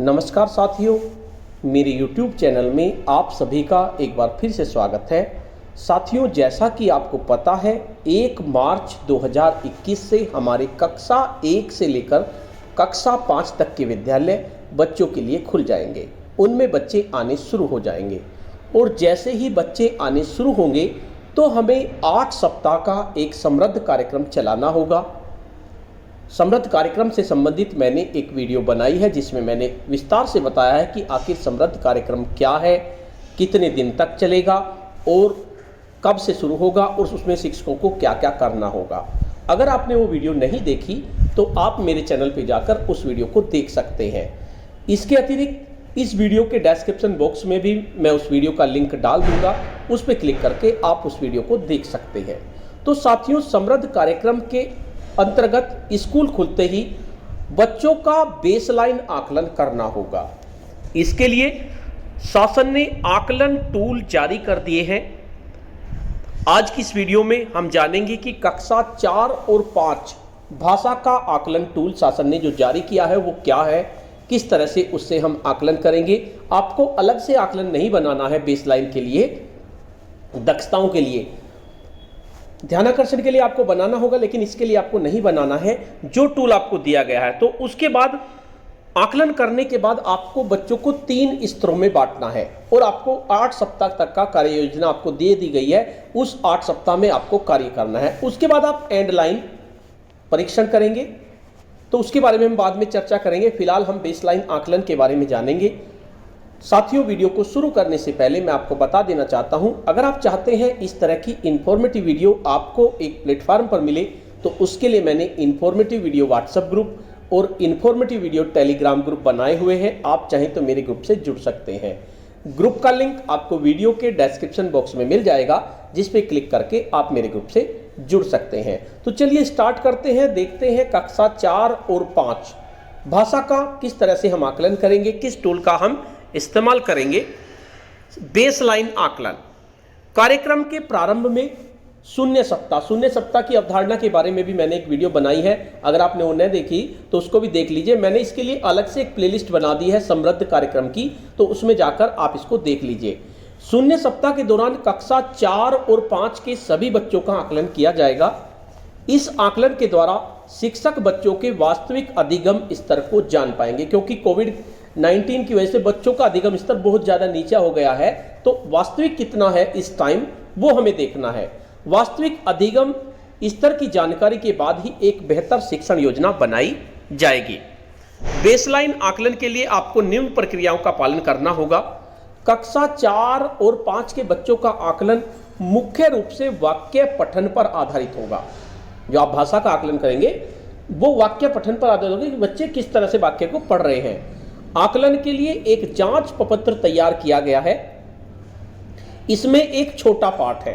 नमस्कार साथियों, मेरे YouTube चैनल में आप सभी का एक बार फिर से स्वागत है। साथियों, जैसा कि आपको पता है 1 मार्च 2021 से हमारे कक्षा 1 से लेकर कक्षा 5 तक के विद्यालय बच्चों के लिए खुल जाएंगे। उनमें बच्चे आने शुरू हो जाएंगे और जैसे ही बच्चे आने शुरू होंगे तो हमें 8 सप्ताह का एक समृद्ध कार्यक्रम चलाना होगा। समृद्ध कार्यक्रम से संबंधित मैंने एक वीडियो बनाई है जिसमें मैंने विस्तार से बताया है कि आखिर समृद्ध कार्यक्रम क्या है, कितने दिन तक चलेगा और कब से शुरू होगा और उसमें शिक्षकों को क्या क्या करना होगा। अगर आपने वो वीडियो नहीं देखी तो आप मेरे चैनल पर जाकर उस वीडियो को देख सकते हैं। इसके अतिरिक्त इस वीडियो के डिस्क्रिप्शन बॉक्स में भी मैं उस वीडियो का लिंक डाल दूंगा, उस पर क्लिक करके आप उस वीडियो को देख सकते हैं। तो साथियों, समृद्ध कार्यक्रम के अंतर्गत स्कूल खुलते ही बच्चों का बेसलाइन आकलन करना होगा। इसके लिए शासन ने आकलन टूल जारी कर दिए हैं। आज की इस वीडियो में हम जानेंगे कि कक्षा 4 और 5 भाषा का आकलन टूल शासन ने जो जारी किया है वो क्या है, किस तरह से उससे हम आकलन करेंगे। आपको अलग से आकलन नहीं बनाना है बेसलाइन के लिए, दक्षताओं के लिए, ध्यानाकर्षण के लिए आपको बनाना होगा, लेकिन इसके लिए आपको नहीं बनाना है। जो टूल आपको दिया गया है तो उसके बाद आकलन करने के बाद आपको बच्चों को 3 स्तरों में बांटना है और आपको 8 सप्ताह तक का कार्य योजना आपको दे दी गई है। उस 8 सप्ताह में आपको कार्य करना है। उसके बाद आप एंड लाइन परीक्षण करेंगे, तो उसके बारे में हम बाद में चर्चा करेंगे। फिलहाल हम बेसलाइन आकलन के बारे में जानेंगे। साथियों, वीडियो को शुरू करने से पहले मैं आपको बता देना चाहता हूं, अगर आप चाहते हैं इस तरह की इन्फॉर्मेटिव वीडियो आपको एक प्लेटफॉर्म पर मिले तो उसके लिए मैंने इन्फॉर्मेटिव वीडियो व्हाट्सएप ग्रुप और इन्फॉर्मेटिव वीडियो टेलीग्राम ग्रुप बनाए हुए हैं। आप चाहें तो मेरे ग्रुप से जुड़ सकते हैं। ग्रुप का लिंक आपको वीडियो के डिस्क्रिप्शन बॉक्स में मिल जाएगा, जिस पे क्लिक करके आप मेरे ग्रुप से जुड़ सकते हैं। तो चलिए स्टार्ट करते हैं। देखते हैं कक्षा 4 और 5 भाषा का किस तरह से हम आकलन करेंगे, किस टूल का हम इस्तेमाल करेंगे। बेसलाइन आकलन कार्यक्रम के प्रारंभ में शून्य सप्ताह की अवधारणा के बारे में भी मैंने एक वीडियो बनाई है। अगर आपने वो न देखी तो उसको भी देख लीजिए। मैंने इसके लिए अलग से एक प्लेलिस्ट बना दी है समृद्ध कार्यक्रम की, तो उसमें जाकर आप इसको देख लीजिए। शून्य सप्ताह के दौरान कक्षा 4 और 5 के सभी बच्चों का आकलन किया जाएगा। इस आकलन के द्वारा शिक्षक बच्चों के वास्तविक अधिगम स्तर को जान पाएंगे, क्योंकि कोविड-19 की वजह से बच्चों का अधिगम स्तर बहुत ज़्यादा नीचा हो गया है। तो वास्तविक कितना है इस टाइम, वो हमें देखना है। वास्तविक अधिगम स्तर की जानकारी के बाद ही एक बेहतर शिक्षण योजना बनाई जाएगी। बेसलाइन आकलन के लिए आपको निम्न प्रक्रियाओं का पालन करना होगा। कक्षा 4 और 5 के बच्चों का आकलन मुख्य रूप से वाक्य पठन पर आधारित होगा। जो आप भाषा का आकलन करेंगे वो वाक्य पठन पर आधारित होगा कि बच्चे किस तरह से वाक्य को पढ़ रहे हैं। आकलन के लिए एक जांच प्रपत्र तैयार किया गया है। इसमें एक छोटा पाठ है।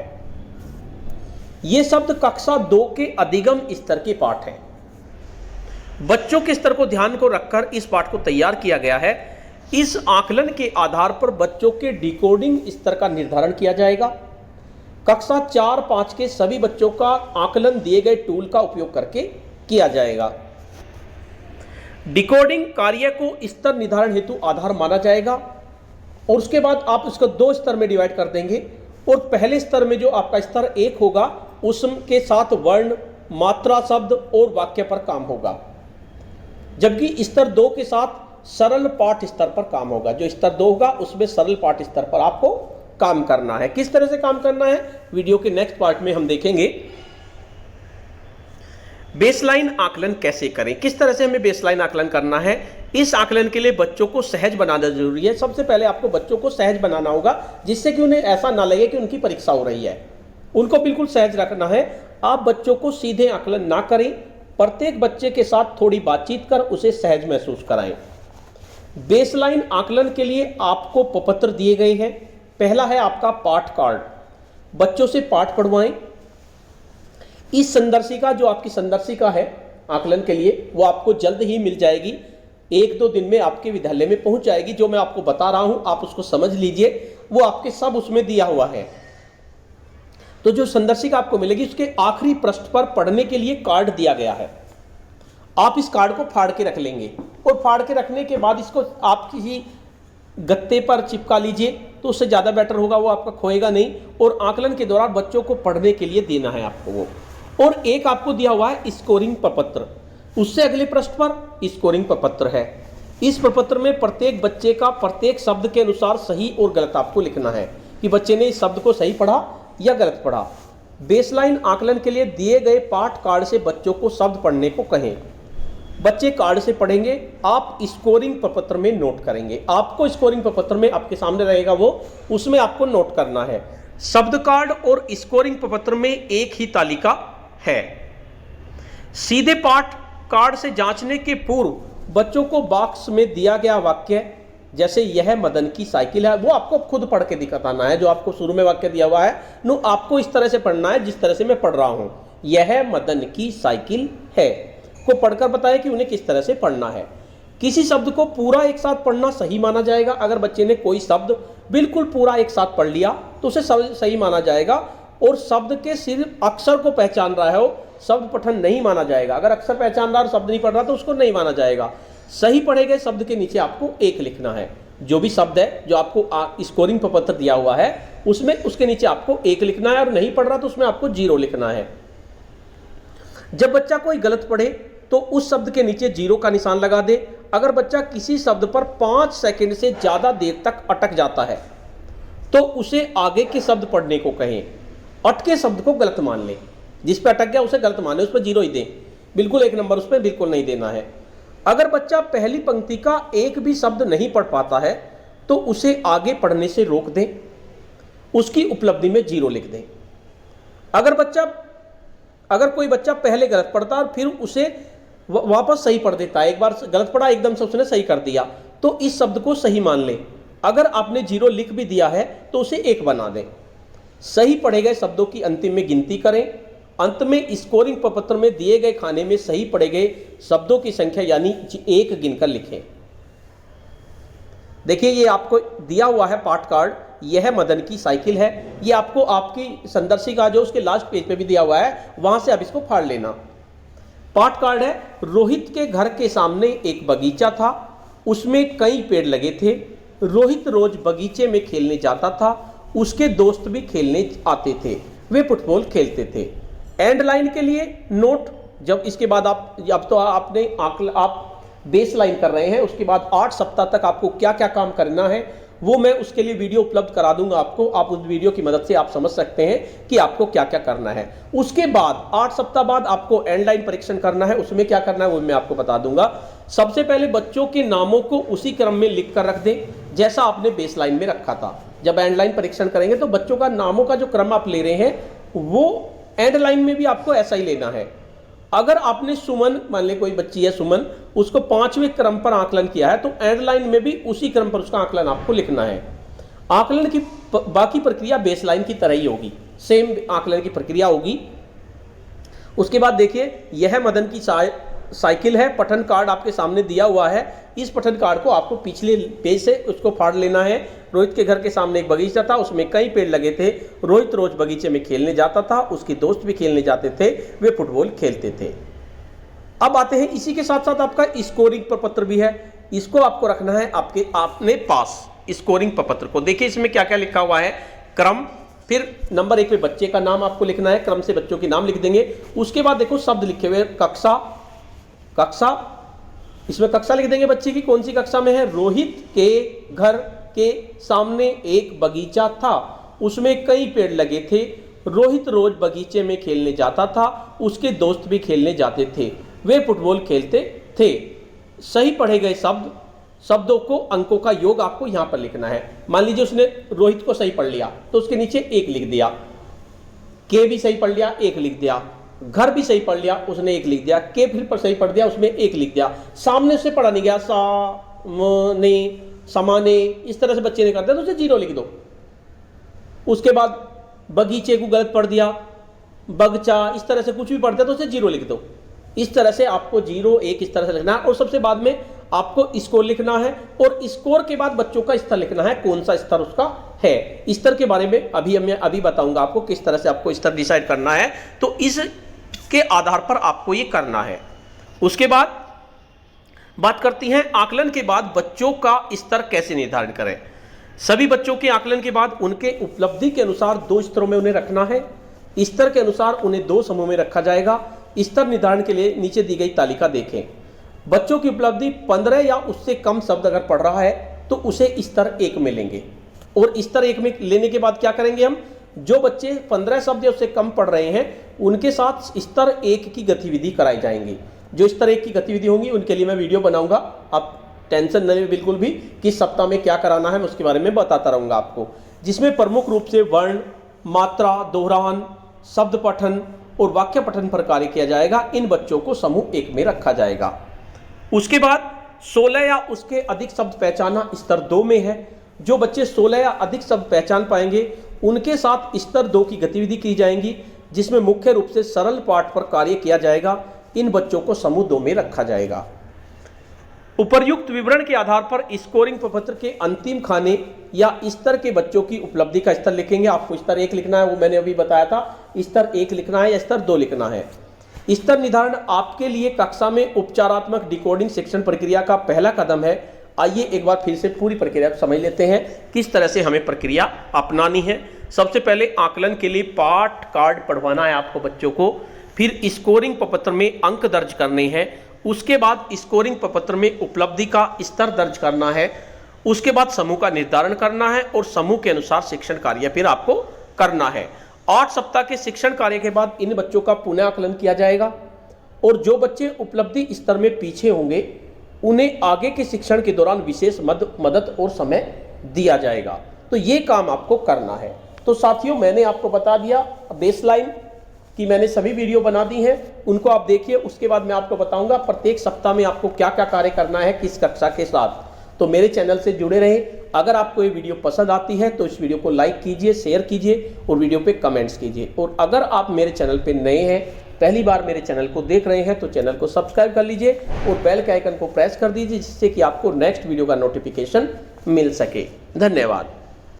ये शब्द कक्षा 2 के अधिगम स्तर के पाठ है। बच्चों के स्तर को ध्यान को रखकर इस पाठ को तैयार किया गया है। इस आकलन के आधार पर बच्चों के डिकोडिंग स्तर का निर्धारण किया जाएगा। कक्षा 4-5 के सभी बच्चों का आकलन दिए गए टूल का उपयोग करके किया जाएगा। डिकोडिंग कार्य को स्तर निर्धारण हेतु आधार माना जाएगा और उसके बाद आप इसको 2 स्तर में डिवाइड कर देंगे। और पहले स्तर में जो आपका स्तर 1 होगा उसके साथ वर्ण, मात्रा, शब्द और वाक्य पर काम होगा, जबकि स्तर 2 के साथ सरल पाठ स्तर पर काम होगा। जो स्तर 2 होगा उसमें सरल पाठ स्तर पर आपको काम करना है। किस तरह से काम करना है वीडियो के नेक्स्ट पार्ट में हम देखेंगे। बेसलाइन आकलन कैसे करें, किस तरह से हमें बेसलाइन आकलन करना है। इस आकलन के लिए बच्चों को सहज बनाना जरूरी है। सबसे पहले आपको बच्चों को सहज बनाना होगा, जिससे कि उन्हें ऐसा ना लगे कि उनकी परीक्षा हो रही है। उनको बिल्कुल सहज रखना है। आप बच्चों को सीधे आकलन ना करें, प्रत्येक बच्चे के साथ थोड़ी बातचीत कर उसे सहज महसूस कराएं। बेसलाइन आकलन के लिए आपको प्रपत्र दिए गए हैं। पहला है आपका पाठ कार्ड। बच्चों से पाठ पढ़वाएं। इस संदर्शिका, जो आपकी संदर्शिका है आकलन के लिए, वो आपको जल्द ही मिल जाएगी। 1-2 दिन में आपके विद्यालय में पहुंच जाएगी। जो मैं आपको बता रहा हूं आप उसको समझ लीजिए, वो आपके सब उसमें दिया हुआ है। तो जो संदर्शिका आपको मिलेगी उसके आखिरी पृष्ठ पर पढ़ने के लिए कार्ड दिया गया है। आप इस कार्ड को फाड़ के रख लेंगे और फाड़ के रखने के बाद इसको आप किसी गत्ते पर चिपका लीजिए तो उससे ज़्यादा बेटर होगा, वो आपका खोएगा नहीं। और आकलन के दौरान बच्चों को पढ़ने के लिए देना है आपको वो। और एक आपको दिया हुआ है स्कोरिंग प्रपत्र, उससे अगले पृष्ठ पर स्कोरिंग प्रपत्र है। इस प्रपत्र में प्रत्येक बच्चे का प्रत्येक शब्द के अनुसार सही और गलत आपको लिखना है कि बच्चे ने इस शब्द को सही पढ़ा या गलत पढ़ा। बेसलाइन आकलन के लिए दिए गए पाठ कार्ड से बच्चों को शब्द पढ़ने को कहें। बच्चे कार्ड से पढ़ेंगे, आप स्कोरिंग प्रपत्र में नोट करेंगे। आपको स्कोरिंग प्रपत्र में आपके सामने रहेगा वो, उसमें आपको नोट करना है। शब्द कार्ड और स्कोरिंग प्रपत्र में एक ही तालिका है। सीधे पाठ कार्ड से जांचने के पूर्व बच्चों को बॉक्स में दिया गया वाक्य, जैसे यह मदन की साइकिल है, वो आपको खुद पढ़ के दिखाना है। जो आपको शुरू में वाक्य दिया हुआ है नो, आपको इस तरह से पढ़ना है जिस तरह से मैं पढ़ रहा हूं, यह मदन की साइकिल है को पढ़कर बताएं कि उन्हें किस तरह से पढ़ना है। किसी शब्द को पूरा एक साथ पढ़ना सही माना जाएगा। अगर बच्चे ने कोई शब्द बिल्कुल पूरा एक साथ पढ़ लिया तो उसे सही माना जाएगा, और शब्द के सिर्फ अक्षर को पहचान रहा है वो शब्द पठन नहीं माना जाएगा। अगर अक्षर पहचान रहा और शब्द नहीं पढ़ रहा तो उसको नहीं माना जाएगा। सही पढ़े गए शब्द के नीचे आपको एक लिखना है। जो भी शब्द है जो आपको स्कोरिंग प्रपत्र दिया हुआ है उसमें उसके नीचे आपको एक लिखना है, और नहीं पढ़ रहा तो उसमें आपको 0 लिखना है। जब बच्चा कोई गलत पढ़े तो उस शब्द के नीचे 0 का निशान लगा दे। अगर बच्चा किसी शब्द पर 5 सेकंड से ज्यादा देर तक अटक जाता है तो उसे आगे के शब्द पढ़ने को कहें। अटके शब्द को गलत मान ले, जिस पर अटक गया उसे गलत मान ले, उस पर 0 ही दें, बिल्कुल 1 नंबर उस पर बिल्कुल नहीं देना है। अगर बच्चा पहली पंक्ति का एक भी शब्द नहीं पढ़ पाता है तो उसे आगे पढ़ने से रोक दें, उसकी उपलब्धि में 0 लिख दें। अगर कोई बच्चा पहले गलत पढ़ता और फिर उसे वापस सही पढ़ देता है, एक बार गलत पढ़ा एकदम से उसने सही कर दिया, तो इस शब्द को सही मान ले। अगर आपने 0 लिख भी दिया है तो उसे 1 बना दें। सही पढ़े गए शब्दों की अंतिम में गिनती करें। अंत में स्कोरिंग प्रपत्र में दिए गए खाने में सही पढ़े गए शब्दों की संख्या यानी 1 गिनकर लिखें। देखिए ये आपको दिया हुआ है पाठ कार्ड, यह मदन की साइकिल है। ये आपको आपकी संदर्शिका जो उसके लास्ट पेज पे भी दिया हुआ है, वहां से आप इसको फाड़ लेना। पाठ कार्ड है, रोहित के घर के सामने एक बगीचा था, उसमें कई पेड़ लगे थे। रोहित रोज बगीचे में खेलने जाता था, उसके दोस्त भी खेलने आते थे, वे फुटबॉल खेलते थे। एंड लाइन के लिए नोट, जब इसके बाद अब तो आप बेस लाइन कर रहे हैं, उसके बाद 8 सप्ताह तक आपको क्या क्या काम करना है वो मैं उसके लिए वीडियो उपलब्ध करा दूंगा आपको। आप उस वीडियो की मदद से आप समझ सकते हैं कि आपको क्या क्या करना है। उसके बाद 8 सप्ताह बाद आपको एंड लाइन परीक्षण करना है, उसमें क्या करना है वो मैं आपको बता दूंगा। सबसे पहले बच्चों के नामों को उसी क्रम में लिख कर रख दें जैसा आपने बेस लाइन में रखा था। जब एंड लाइन परीक्षण करेंगे तो बच्चों का नामों का जो क्रम आप ले रहे हैं वो एंड लाइन में भी आपको ऐसा ही लेना है। अगर आपने सुमन, मान ले कोई बच्ची है सुमन, उसको 5वें क्रम पर आकलन किया है तो एंड लाइन में भी उसी क्रम पर उसका आकलन आपको लिखना है। आकलन की बाकी प्रक्रिया बेस लाइन की तरह ही होगी, सेम आकलन की प्रक्रिया होगी। उसके बाद देखिए यह मदन की साइकिल है, पठन कार्ड आपके सामने दिया हुआ है। इस पठन कार्ड को आपको पिछले पेज से उसको फाड़ लेना है। रोहित के घर के सामने एक बगीचा था, उसमें कई पेड़ लगे थे। रोहित रोज बगीचे में खेलने जाता था, उसके दोस्त भी खेलने जाते थे, वे फुटबॉल खेलते थे। अब आते हैं, इसी के साथ साथ आपका स्कोरिंग प्रपत्र भी है, इसको आपको रखना है आपने पास। स्कोरिंग प्रपत्र को देखिए इसमें क्या क्या लिखा हुआ है, क्रम, फिर नंबर 1 पे बच्चे का नाम आपको लिखना है, क्रम से बच्चों के नाम लिख देंगे। उसके बाद देखो शब्द लिखे हुए, कक्षा, इसमें कक्षा लिख देंगे बच्चे की, कौन सी कक्षा में है। रोहित के घर के सामने एक बगीचा था, उसमें कई पेड़ लगे थे। रोहित रोज बगीचे में खेलने जाता था, उसके दोस्त भी खेलने जाते थे, वे फुटबॉल खेलते थे। सही पढ़े गए शब्दों को अंकों का योग आपको यहां पर लिखना है। मान लीजिए उसने रोहित को सही पढ़ लिया तो उसके नीचे 1 लिख दिया, के भी सही पढ़ लिया 1 लिख दिया, घर भी सही पढ़ लिया उसने 1 लिख दिया, के फिर पर सही पढ़ दिया उसमें 1 लिख दिया। सामने से पढ़ा नहीं गया, समाने, इस तरह से बच्चे ने कर दिया तो उसे 0 लिख दो। उसके बाद बगीचे को गलत पढ़ दिया, बगचा, इस तरह से कुछ भी पढ़ दिया तो उसे 0 लिख दो। इस तरह से आपको 0, 1 इस तरह से लिखना है। और सबसे बाद में आपको स्कोर लिखना है, और स्कोर के बाद बच्चों का स्तर लिखना है, कौन सा स्तर उसका है। स्तर के बारे में अभी बताऊंगा आपको किस तरह से आपको स्तर डिसाइड करना है, तो इसके आधार पर आपको ये करना है। उसके बाद बात करती हैं आकलन के बाद बच्चों का स्तर कैसे निर्धारण करें। सभी बच्चों के आकलन के बाद उनके उपलब्धि के अनुसार 2 स्तरों में उन्हें रखना है। स्तर के अनुसार उन्हें 2 समूह में रखा जाएगा। स्तर निर्धारण के लिए नीचे दी गई तालिका देखें। बच्चों की उपलब्धि 15 या उससे कम शब्द अगर पढ़ रहा है तो उसे स्तर 1 में लेंगे, और स्तर 1 में लेने के बाद क्या करेंगे हम, जो बच्चे 15 शब्द या उससे कम पढ़ रहे हैं उनके साथ स्तर 1 की गतिविधि कराई जाएंगी। जो स्तर 1 की गतिविधि होंगी उनके लिए मैं वीडियो बनाऊंगा, आप टेंशन न लें बिल्कुल भी कि सप्ताह में क्या कराना है, मैं उसके बारे में बताता रहूंगा आपको, जिसमें प्रमुख रूप से वर्ण, मात्रा, दोहरान, शब्द पठन और वाक्य पठन पर कार्य किया जाएगा। इन बच्चों को समूह 1 में रखा जाएगा। उसके बाद 16 या उसके अधिक शब्द पहचाना स्तर 2 में है। जो बच्चे 16 या अधिक शब्द पहचान पाएंगे उनके साथ स्तर 2 की गतिविधि की जाएंगी, जिसमें मुख्य रूप से सरल पाठ पर कार्य किया जाएगा। इन बच्चों को समूह 2 में रखा जाएगा। उपर्युक्त विवरण के आधार पर स्कोरिंग प्रपत्र के अंतिम खाने या स्तर के बच्चों की उपलब्धि का स्तर लिखेंगे। आपको स्तर 1 लिखना है, वो मैंने अभी बताया था, स्तर 1 लिखना है या स्तर 2 लिखना है। स्तर निर्धारण आपके लिए कक्षा में उपचारात्मक डिकोडिंग शिक्षण प्रक्रिया का पहला कदम है। आइए एक बार फिर से पूरी प्रक्रिया को समझ लेते हैं, किस तरह से हमें प्रक्रिया अपनानी है। सबसे पहले आकलन के लिए पाठ कार्ड पढ़वाना है आपको बच्चों को, फिर स्कोरिंग प्रपत्र में अंक दर्ज करने हैं, उसके बाद स्कोरिंग प्रपत्र में उपलब्धि का स्तर दर्ज करना है, उसके बाद समूह का निर्धारण करना है और समूह के अनुसार शिक्षण कार्य फिर आपको करना है। 8 सप्ताह के शिक्षण कार्य के बाद इन बच्चों का पुनः आकलन किया जाएगा, और जो बच्चे उपलब्धि स्तर में पीछे होंगे उन्हें आगे के शिक्षण के दौरान विशेष मदद और समय दिया जाएगा। तो ये काम आपको करना है। तो साथियों, मैंने आपको बता दिया बेसलाइन कि मैंने सभी वीडियो बना दी हैं, उनको आप देखिए। उसके बाद मैं आपको बताऊंगा प्रत्येक सप्ताह में आपको क्या क्या कार्य करना है किस कक्षा के साथ। तो मेरे चैनल से जुड़े रहें। अगर आपको ये वीडियो पसंद आती है तो इस वीडियो को लाइक कीजिए, शेयर कीजिए और वीडियो पे कमेंट्स कीजिए। और अगर आप मेरे चैनल पे नए हैं, पहली बार मेरे चैनल को देख रहे हैं, तो चैनल को सब्सक्राइब कर लीजिए और बेल के आइकन को प्रेस कर दीजिए, जिससे कि आपको नेक्स्ट वीडियो का नोटिफिकेशन मिल सके। धन्यवाद।